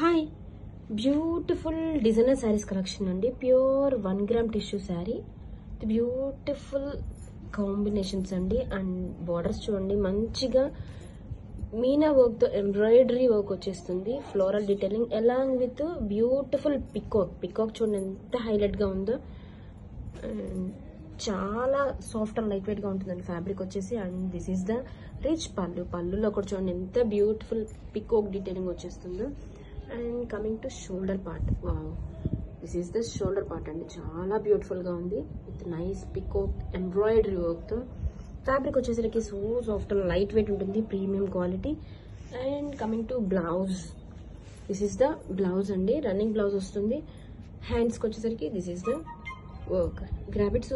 Hi, beautiful designer saris collection అండి. Pure 1 gram tissue sari, beautiful combinations అండి. And borders చూడండి, మంచిగా మీనా వర్క్ తో ఎంబ్రాయిడరీ వర్క్ వచ్చేస్తుంది. Floral detailing along with beautiful peacock చూడండి ఎంత హైలైట్ గా ఉందో. చాలా సాఫ్ట్ అండ్ లైట్ వెయిట్ గా ఉంటుందండి ఫ్యాబ్రిక్ వచ్చేసి. And this is the rich పళ్ళులో కూడా చూడండి ఎంత బ్యూటిఫుల్ పికాక్ డీటెయిలింగ్ వచ్చేస్తుందో. And coming to shoulder part, this is the shoulder part అండి. చాలా బ్యూటిఫుల్ గా ఉంది with nice peacock embroidery work తో. ఫ్యాబ్రిక్ వచ్చేసరికి so soft and light weight ఉంటుంది, premium quality. And coming to blouse, this is the blouse అండి. Running blouse వస్తుంది. హ్యాండ్స్కి వచ్చేసరికి దిస్ ఈస్ ద వర్క్. గ్రాబిట్స్